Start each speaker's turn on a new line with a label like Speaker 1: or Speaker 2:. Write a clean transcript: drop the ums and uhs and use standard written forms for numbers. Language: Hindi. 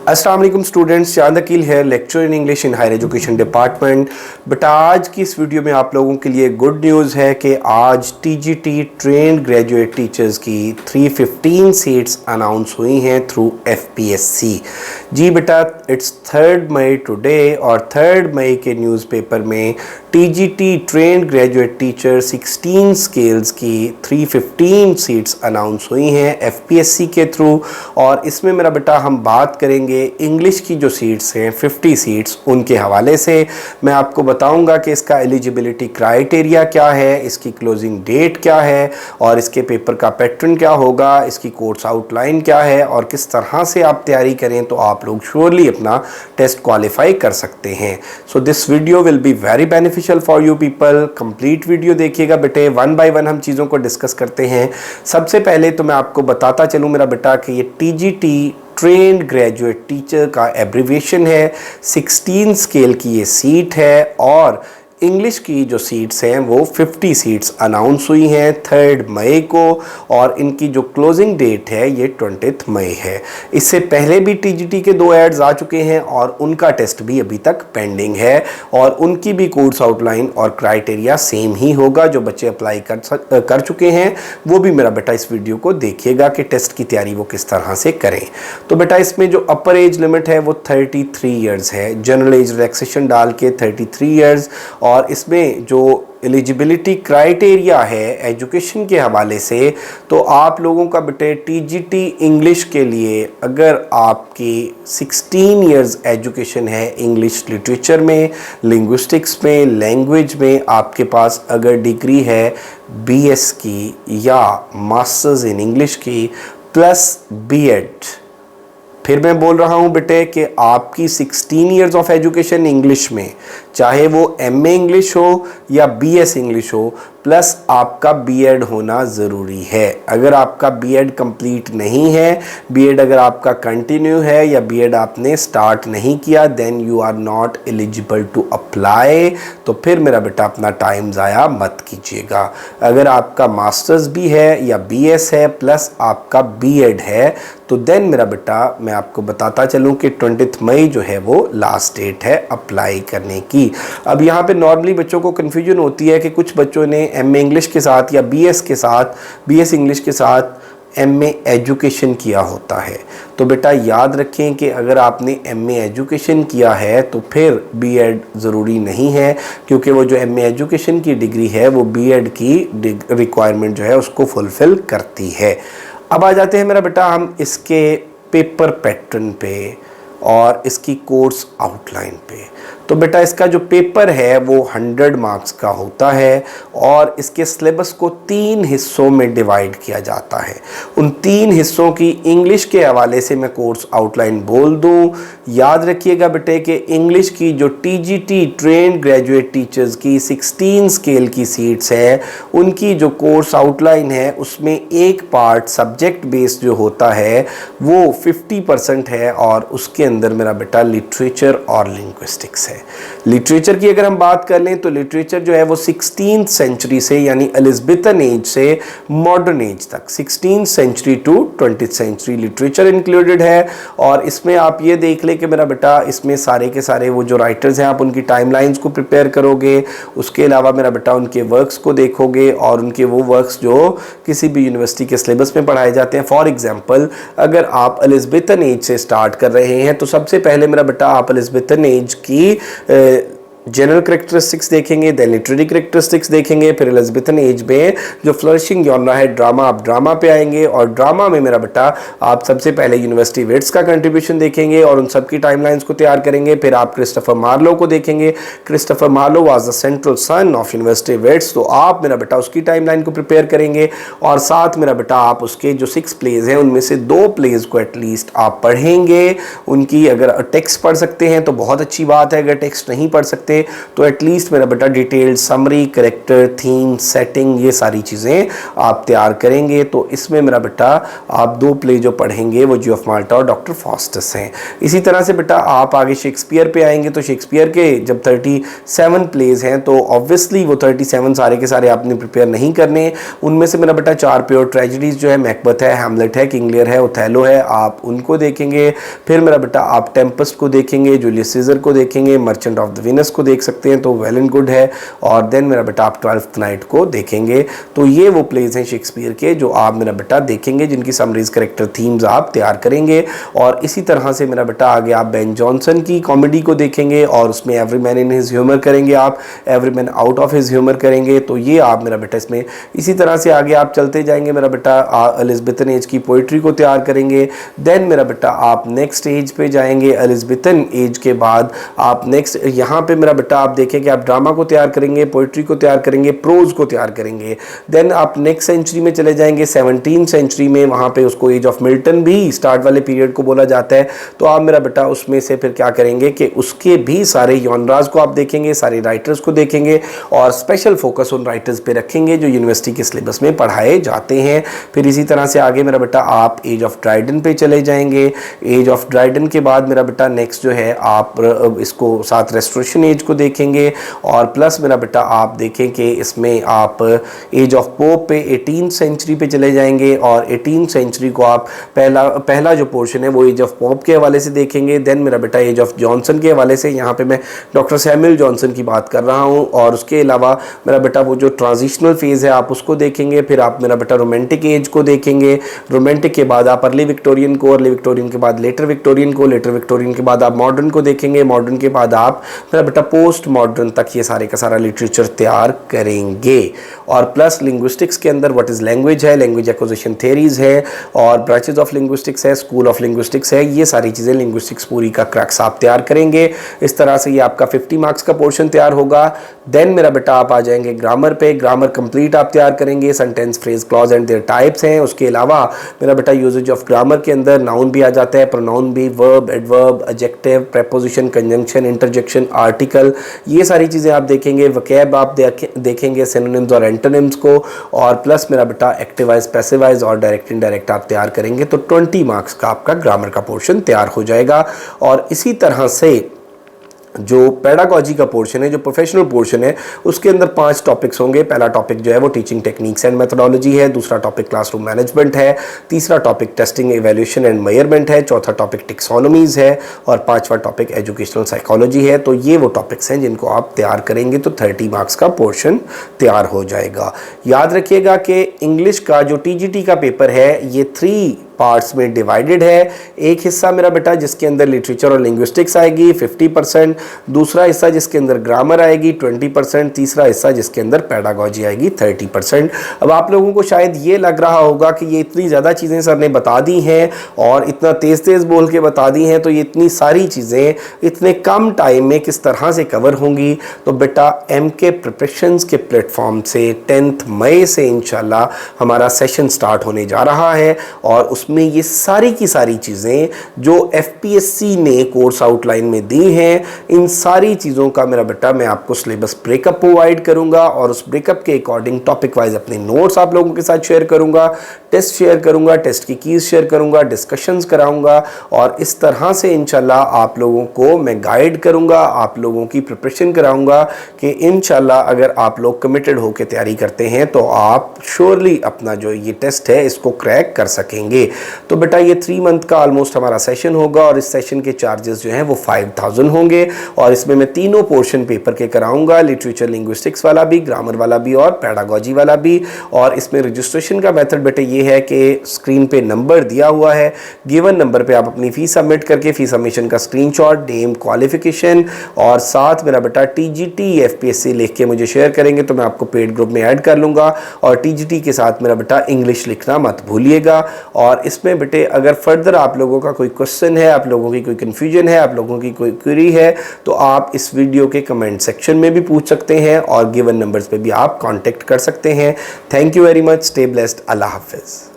Speaker 1: अस्सलाम वालेकुम स्टूडेंट्स, चांद अकील है, lecture in English in higher education department. But आज की इस वीडियो में आप लोगों के लिए गुड न्यूज़ है कि आज टीजीटी ट्रेंड ग्रेजुएट टीचर्स की 315 सीट्स अनाउंस हुई हैं थ्रू एफपीएससी। जी बेटा, इट्स 3 मई टुडे और 3 मई के न्यूज़पेपर में TGT trained graduate teacher 16 scales की 315 सीट्स अनाउंस हुई हैं एफपीएससी के थ्रू। और इसमें मेरा बेटा हम बात करेंगे इंग्लिश की जो सीट्स हैं 50 सीट्स, उनके हवाले से मैं आपको बताऊंगा कि इसका एलिजिबिलिटी क्राइटेरिया क्या है, इसकी क्लोजिंग डेट क्या है और इसके पेपर का पैटर्न क्या होगा, इसकी कोर्स आउटलाइन क्या है और किस तरह से आप तैयारी करें तो आप लोग श्योरली अपना टेस्ट क्वालिफाई कर सकते हैं। So this video will be very beneficial for you people. Complete video देखिएगा बेटे, वन बाय वन हम चीज़ों को डिस्कस करते हैं। सबसे पहले तो मैं आपको बताता चलूँ मेरा बेटा कि ये टीजीटी ट्रेंड ग्रेजुएट टीचर का एब्रीविएशन है। 16 स्केल की ये सीट है और इंग्लिश की जो सीट्स हैं वो 50 सीट्स अनाउंस हुई हैं 3 मई को और इनकी जो क्लोजिंग डेट है ये 20 मई है। इससे पहले भी टीजीटी के 2 एड्स आ चुके हैं और उनका टेस्ट भी अभी तक पेंडिंग है और उनकी भी कोर्स आउटलाइन और क्राइटेरिया सेम ही होगा। जो बच्चे अप्लाई कर चुके हैं वो भी मेरा बेटा इस वीडियो को देखिएगा कि टेस्ट की तैयारी वो किस तरह से करें। तो बेटा इसमें जो अपर एज लिमिट है वो 33 ईयर्स है, जनरल एज रिलैक्सेशन डाल के 33 ईयर्स। और इसमें जो एलिजिबिलिटी क्राइटेरिया है एजुकेशन के हवाले से, तो आप लोगों का बेटे टीजीटी इंग्लिश के लिए अगर आपकी 16 इयर्स एजुकेशन है इंग्लिश लिटरेचर में, लिंग्विस्टिक्स में, लैंग्वेज में, आपके पास अगर डिग्री है बीएस की या मास्टर्स इन इंग्लिश की प्लस बीएड, फिर मैं बोल रहा हूँ बेटे कि आपकी 16 इयर्स ऑफ एजुकेशन इंग्लिश में, चाहे वो एमए इंग्लिश हो या बीएस इंग्लिश हो, प्लस आपका बीएड होना ज़रूरी है। अगर आपका बीएड कंप्लीट नहीं है, बीएड अगर आपका कंटिन्यू है या बीएड आपने स्टार्ट नहीं किया, then you are not eligible to apply. तो फिर मेरा बेटा अपना टाइम ज़ाया मत कीजिएगा। अगर आपका मास्टर्स भी है या बीएस है प्लस आपका बीएड है तो देन मेरा बेटा मैं आपको बताता चलूँ कि 20 मई जो है वो लास्ट डेट है अप्लाई करने की। अब यहाँ पे नॉर्मली बच्चों को कन्फ्यूजन होती है कि कुछ बच्चों ने एमए इंग्लिश के साथ या बीएस के साथ, बीएस इंग्लिश के साथ एमए एजुकेशन किया होता है। तो बेटा याद रखें कि अगर आपने एमए एजुकेशन किया है तो फिर बीएड ज़रूरी नहीं है, क्योंकि वो जो एमए एजुकेशन की डिग्री है वो बीएड की रिक्वायरमेंट जो है उसको फुलफ़िल करती है। अब आ जाते हैं मेरा बेटा हम इसके पेपर पैटर्न पे और इसकी कोर्स आउटलाइन पे। तो बेटा इसका जो पेपर है वो 100 मार्क्स का होता है और इसके सिलेबस को 3 हिस्सों में डिवाइड किया जाता है। उन 3 हिस्सों की इंग्लिश के हवाले से मैं कोर्स आउटलाइन बोल दूं। याद रखिएगा बेटे कि इंग्लिश की जो टीजीटी ट्रेंड ग्रेजुएट टीचर्स की 16 स्केल की सीट्स है, उनकी जो कोर्स आउटलाइन है उसमें एक पार्ट सब्जेक्ट बेस्ड जो होता है वो 50% है और उसके अंदर मेरा बेटा लिटरेचर और लिंग्विस्टिक्स है। लिटरेचर की अगर हम बात कर लें तो लिटरेचर जो है वो 16th सेंचुरी से यानी एलिज़ाबेथन एज से मॉडर्न एज तक 16th century to 20th century literature included है। और इसमें आप ये देख लें कि मेरा बेटा इसमें सारे के सारे वो जो राइटर्स हैं आप उनकी टाइमलाइंस को प्रिपेयर करोगे, उसके अलावा मेरा बेटा उनके वर्क्स को देखोगे और उनके वो वर्क्स जो किसी भी यूनिवर्सिटी के सिलेबस में पढ़ाए जाते हैं। फॉर एग्जाम्पल अगर आप एलिज़ाबेथन एज से स्टार्ट कर रहे हैं तो सबसे पहले मेरा बेटा आप एलिज़ाबेथन एज की जनरल करेक्टरिस्टिक्स देखेंगे, देन लिटरेरी करेक्टरिस्टिक्स देखेंगे, फिर एलिज़ाबेथन एज में जो फ्लरिशिंग जॉनरा है ड्रामा, आप ड्रामा पे आएंगे और ड्रामा में मेरा बेटा आप सबसे पहले यूनिवर्सिटी वेट्स का कंट्रीब्यूशन देखेंगे और उन सब की टाइमलाइंस को तैयार करेंगे। फिर आप क्रिस्टोफर मार्लो को देखेंगे। Christopher Marlowe was the central son of university wits, तो आप मेरा बेटा उसकी टाइमलाइन को प्रिपेयर करेंगे और साथ मेरा बेटा आप उसके जो 6 प्लेज हैं उनमें से 2 प्लेज को एटलीस्ट आप पढ़ेंगे। उनकी अगर टेक्स्ट पढ़ सकते हैं तो बहुत अच्छी बात है, अगर टेक्स्ट नहीं पढ़ सकते सकते तो एटलीस्ट मेरा बेटा detailed summary, character, theme, setting, ये सारी चीज़ें आप तैयार करेंगे। तो इसमें मेरा बेटा आप 2 प्ले जो पढ़ेंगे वो जी ऑफ माल्टा और डॉक्टर फास्टस हैं। इसी तरह से बेटा आप आगे शेक्सपियर पे आएंगे तो शेक्सपियर के जब 37 प्लेज हैं तो ऑब्वियसली वो 37 सारे के सारे आपने प्रिपेयर नहीं करने। उनमें से मेरा बेटा 4 प्योर ट्रेजेडीज जो है, मैकबथ है, हैमलेट है, किंग लियर है, ओथेलो है, आप उनको देखेंगे। फिर मेरा बेटा आप टेम्पेस्ट को देखेंगे, जूलियस सीजर को देखेंगे, मर्चेंट ऑफ द वीनस को देख सकते हैं तो वेल एंड गुड है। और देन मेरा बेटा आप 12th नाइट को देखेंगे। तो ये वो प्लेज हैं शेक्सपियर के जो आप मेरा बेटा देखेंगे, जिनकी समरीज, करेक्टर, थीम्स आप तैयार करेंगे। और इसी तरह से मेरा बेटा आगे आप बेन जॉनसन की कॉमेडी को देखेंगे और उसमें every man in his humour करेंगे, आप every man out of his humour करेंगे। तो ये आप मेरा बेटा इसमें इसी तरह से आगे आप चलते जाएंगे। मेरा बेटा एलिज़ाबेथन एज की पोइट्री को तैयार करेंगे। देन मेरा बेटा आप नेक्स्ट एज पे जाएंगे। एलिज़ाबेथन एज के बाद आप नेक्स्ट यहाँ पे मेरा बेटा आप देखें कि आप ड्रामा को तैयार करेंगे, पोइट्री को तैयार करेंगे, प्रोज को तैयार करेंगे। देन आप नेक्स्ट सेंचुरी में चले जाएंगे, 17th सेंचुरी में, वहाँ पे उसको एज ऑफ मिल्टन भी स्टार्ट वाले पीरियड को बोला जाता है। तो आप मेरा बेटा उसमें से फिर क्या करेंगे कि उसके भी सारे यॉनराज को आप देखेंगे, सारे राइटर्स को देखेंगे और स्पेशल फोकस उन राइटर्स पे रखेंगे जो यूनिवर्सिटी के सिलेबस में पढ़ाए जाते हैं। फिर इसी तरह से आगे मेरा बेटा आप एज ऑफ ड्राइडन पे चले जाएंगे। एज ऑफ ड्राइडन के बाद मेरा बेटा नेक्स्ट जो है आप इसको साथ रेस्टोरेशन एज को देखेंगे। और प्लस मेरा बेटा आप देखें कि इसमें आप एज ऑफ पोप पे 18th सेंचुरी पे चले जाएंगे और 18th सेंचुरी को आप पहला जो पोर्शन है वो एज ऑफ पॉप के हवाले से देखेंगे। देन मेरा बेटा एज ऑफ जॉनसन के हवाले से, यहाँ पे मैं डॉक्टर सैमुअल जॉनसन की बात कर रहा हूँ। और उसके अलावा मेरा बेटा वो जो ट्रांजिशनल फेज़ है आप उसको देखेंगे। फिर आप मेरा बेटा रोमांटिक एज को देखेंगे। रोमांटिक के बाद आप अर्ली विक्टोरियन को, अर्ली विक्टोरियन के बाद लेटर विक्टोरियन को, लेटर विक्टोरियन के बाद आप मॉडर्न को देखेंगे। मॉडर्न के बाद आप मेरा बेटा पोस्ट मॉडर्न तक ये सारे का सारा लिटरेचर तैयार करेंगे। और प्लस लिंग्विस्टिक्स के अंदर व्हाट इज़ लैंग्वेज है, लैंग्वेज एक्विजिशन थेरीज है और ब्रांचेज ऑफ लिंग्विस्टिक्स है, स्कूल ऑफ लिंग्विस्टिक्स है। ये सारी चीज़ें लिंग्विस्टिक्स पूरी का क्रैक्स आप तैयार करेंगे। इस तरह से ये आपका 50 मार्क्स का पोर्शन तैयार होगा। देन मेरा बेटा आप आ जाएंगे ग्रामर पे। ग्रामर कंप्लीट आप तैयार करेंगे। Sentence, phrase, clause and there types हैं। उसके अलावा मेरा बेटा यूजेज ऑफ ग्रामर के अंदर नाउन भी आ जाता है, प्रोनाउन भी, verb, adverb, adjective, preposition, conjunction, interjection, article, ये सारी चीज़ें आप देखेंगे। वकैब आप देखेंगे, सिनोनिम्स और एंटोनिम्स को। और प्लस मेरा बेटा एक्टिवाइज, पैसिवाइज और डायरेक्ट इनडायरेक्ट आप तैयार करेंगे। तो 20 मार्क्स का आपका ग्रामर का पोर्शन तैयार हो जाएगा। और इसी तरह से जो पेडागॉजी का पोर्शन है, जो प्रोफेशनल पोर्शन है, उसके अंदर 5 टॉपिक्स होंगे। पहला टॉपिक जो है वो टीचिंग टेक्निक्स एंड मेथोडोलॉजी है। दूसरा टॉपिक क्लासरूम मैनेजमेंट है। तीसरा topic testing, evaluation and measurement है। चौथा टॉपिक टेक्सोनोमीज है और 5वां टॉपिक एजुकेशनल साइकोलॉजी है। तो ये वो टॉपिक्स हैं जिनको आप तैयार करेंगे तो 30 मार्क्स का पोर्शन तैयार हो जाएगा। याद रखिएगा कि इंग्लिश का जो TGT का पेपर है ये 3 पार्ट्स में डिवाइडेड है। एक हिस्सा मेरा बेटा जिसके अंदर लिटरेचर और लिंग्विस्टिक्स आएगी 50%, दूसरा हिस्सा जिसके अंदर ग्रामर आएगी 20%, तीसरा हिस्सा जिसके अंदर पेडागॉजी आएगी 30%। अब आप लोगों को शायद ये लग रहा होगा कि ये इतनी ज़्यादा चीज़ें सर ने बता दी हैं और इतना तेज़ तेज़ बोल के बता दी हैं, तो ये इतनी सारी चीज़ें इतने कम टाइम में किस तरह से कवर होंगी। तो बेटा MK प्रिपरेशंस के प्लेटफॉर्म से 10 मई से इंशाल्लाह हमारा सेशन स्टार्ट होने जा रहा है और उसमें ये सारी की सारी चीज़ें जो FPSC ने कोर्स आउटलाइन में दी हैं, इन सारी चीज़ों का मेरा बेटा मैं आपको सिलेबस ब्रेकअप प्रोवाइड करूंगा और उस ब्रेकअप के अकॉर्डिंग टॉपिक वाइज अपने नोट्स आप लोगों के साथ शेयर करूंगा, टेस्ट शेयर करूंगा, टेस्ट की कीज शेयर करूंगा, डिस्कशंस कराऊंगा और इस तरह से इंशाल्लाह आप लोगों को मैं गाइड करूंगा, आप लोगों की प्रिपरेशन कराऊंगा कि इंशाल्लाह अगर आप लोग कमिटेड होकर तैयारी करते हैं तो आप श्योरली अपना जो ये टेस्ट है इसको क्रैक कर सकेंगे। तो बेटा ये 3 मंथ का ऑलमोस्ट हमारा सेशन होगा और इस सेशन के चार्जेस जो हैं वो 5000 होंगे और इसमें मैं तीनों पोर्शन पेपर के कराऊंगा, लिटरेचर लिंग्विस्टिक्स वाला भी, ग्रामर वाला भी और पेडागॉजी वाला भी। और इसमें रजिस्ट्रेशन का मेथड बेटे ये है कि स्क्रीन पे नंबर दिया हुआ है, गिवन नंबर पे आप अपनी फीस सबमिट करके फीस सबमिशन का स्क्रीनशॉट, नेम, क्वालिफिकेशन और साथ मेरा बेटा TGT FPSC लिख के मुझे शेयर करेंगे तो मैं आपको पेड ग्रुप में ऐड कर लूँगा। और TGT के साथ मेरा बेटा इंग्लिश लिखना मत भूलिएगा। और इसमें बेटे अगर फर्दर आप लोगों का कोई क्वेश्चन है, आप लोगों की कोई कन्फ्यूजन है, आप लोगों की कोई क्वेरी है तो आप इस वीडियो के कमेंट सेक्शन में भी पूछ सकते हैं और गिवन नंबर्स पे भी आप कांटेक्ट कर सकते हैं। Thank you very much, stay blessed, अल्लाह हाफिज़।